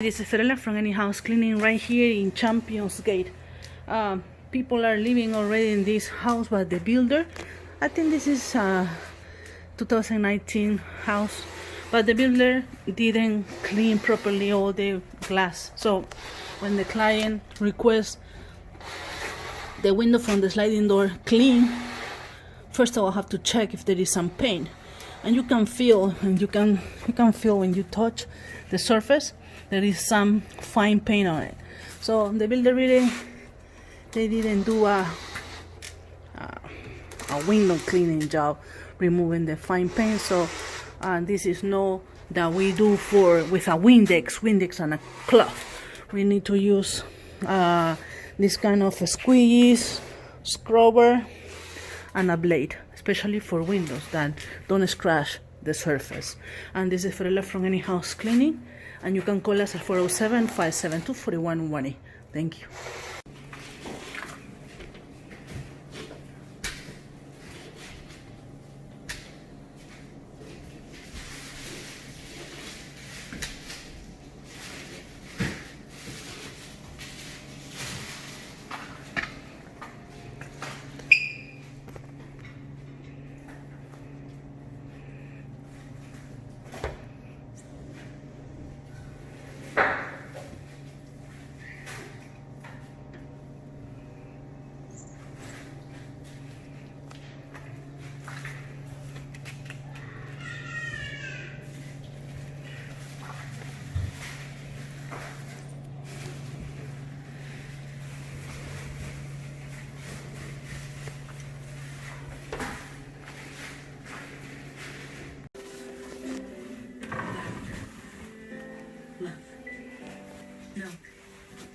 This is Ettore from Any House Cleaning right here in Champions Gate. People are living already in this house, but the builder, I think this is 2019 house, but the builder didn't clean properly all the glass. So when the client requests the window from the sliding door clean, first of all I have to check if there is some paint, and you can feel, and you can feel when you touch the surface there is some fine paint on it. So the builder really, they didn't do a window cleaning job, removing the fine paint. So this is no that we do with a Windex and a cloth. We need to use this kind of a squeegees, scrubber, and a blade, especially for windows that don't scratch the surface. And this is Ettore from Any House Cleaning, and you can call us at 407-572-4118. Thank you.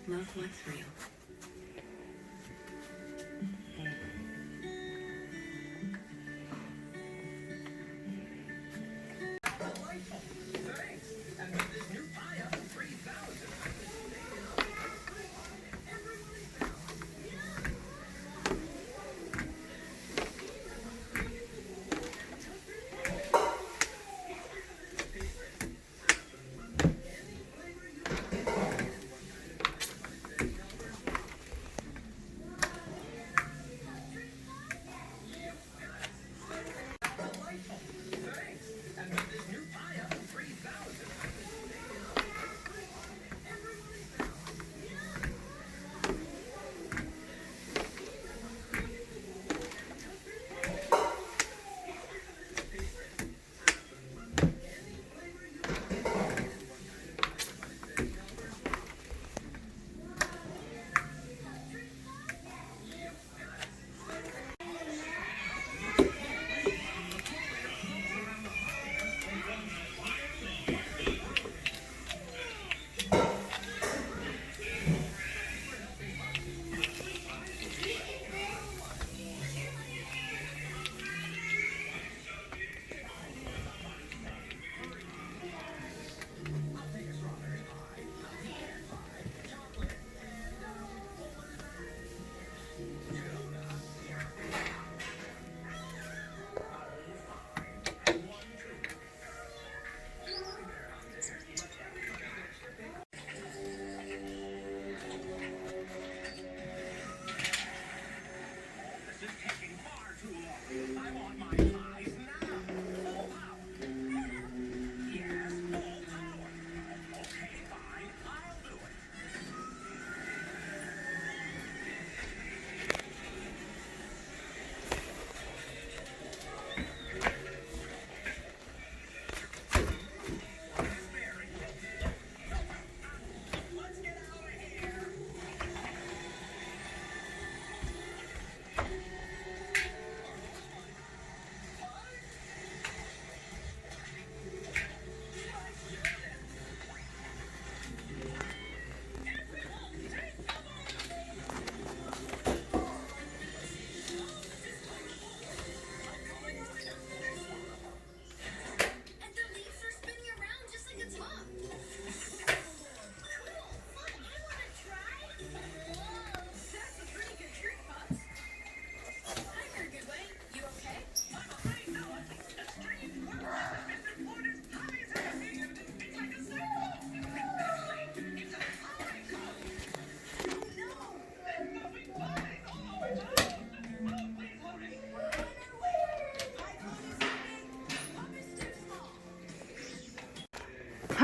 Love what's real.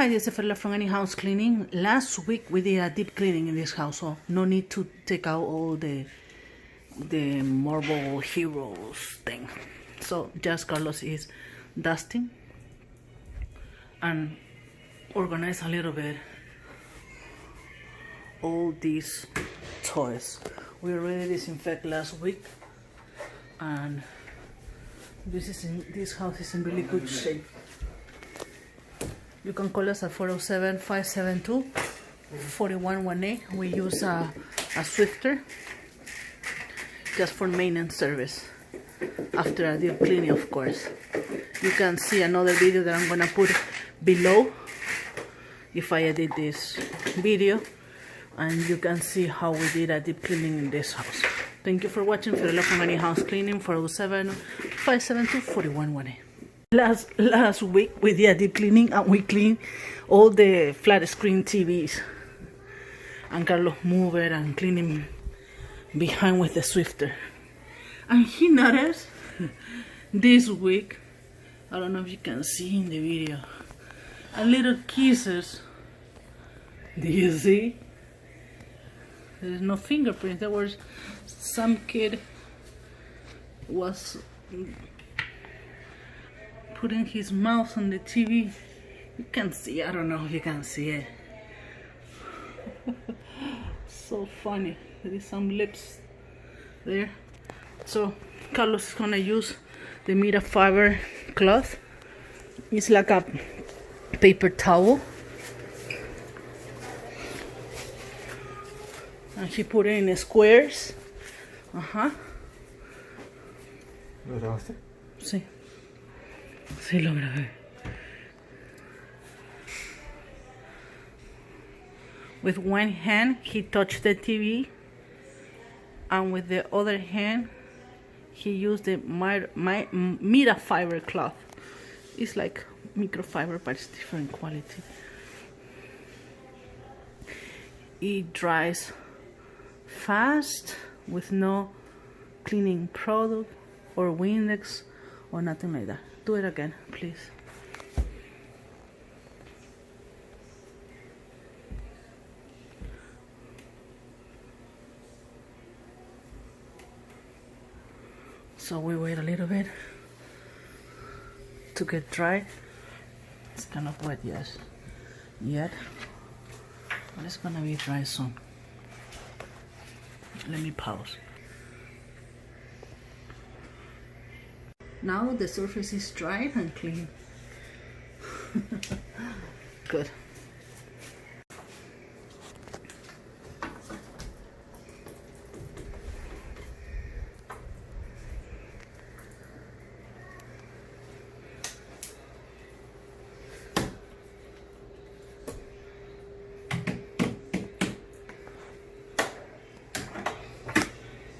Hi, this is Ettore from Any House Cleaning. Last week we did a deep cleaning in this house, so no need to take out all the marble heroes thing. So just Carlos is dusting and organize a little bit all these toys. We already disinfected last week, and this house is in really good shape. You can call us at 407-572-4118. We use a Swifter just for maintenance service after a deep cleaning, of course. You can see another video that I'm gonna put below if I edit this video, and you can see how we did a deep cleaning in this house. Thank you for watching. Ettore from Any House Cleaning, 407-572-4118. Last week we did a deep cleaning and we cleaned all the flat screen TVs, and Carlos moved it and cleaning behind with the Swifter. And he noticed this week, I don't know if you can see in the video, a little kisses. Do you see? There's no fingerprint. There was some kid was putting his mouth on the TV. You can see, I don't know if you can see it. So funny. There is some lips there. So Carlos is gonna use the microfiber cloth. It's like a paper towel, and he put it in squares. ¿Lo grabaste? Sí. Sí, lo grabé. With one hand he touched the TV, and with the other hand he used the microfiber cloth. It's like microfiber, but it's different quality. It dries fast with no cleaning product or Windex or nothing like that. Do it again, please. So we wait a little bit to get dry. It's kind of wet, yes, yet, but it's gonna be dry soon. Let me pause. Now the surface is dry and clean. Good.